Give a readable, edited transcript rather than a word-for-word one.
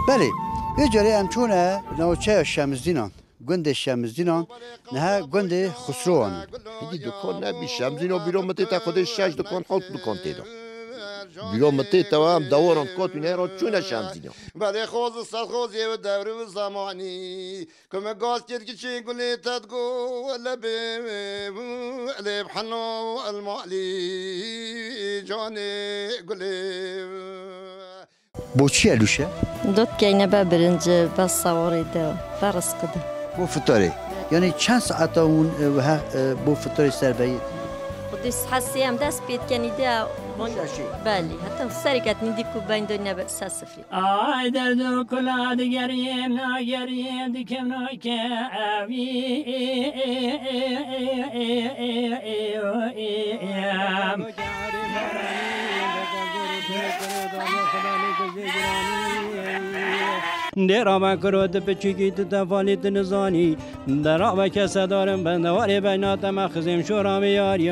بله یه جوری هم چونه نوچه شمزدینان گند شمزدینان نه گند خسروان هیچ دکان نبی شمزدینا بیرون متی تا خودش شش دکان حالت دکان تیدا بیرون متی تا هم دواران کات نه را چونه شمزدینا بله خوز صد خوز یه دور و زمانی کم گاز کرد که چی گلی تدگو لب لب حنو المعلی جان گلی بو چی علوشه؟ دوت که اینه برنج بس سواری ده فرس کده بو فطاره یعنی چند ساعت اون بو فطاره سر بید؟ خودش حسی هم دست بید کنی ده بله حتی سرکت نیدی که بین دنیا به سفری آی درد و کلا دیگریم ناگریم دیکم ناکه در آب کرد پچیکی تفالیت نزانی در آب کسه دارم بندواری بینات مخزیم شورام یاری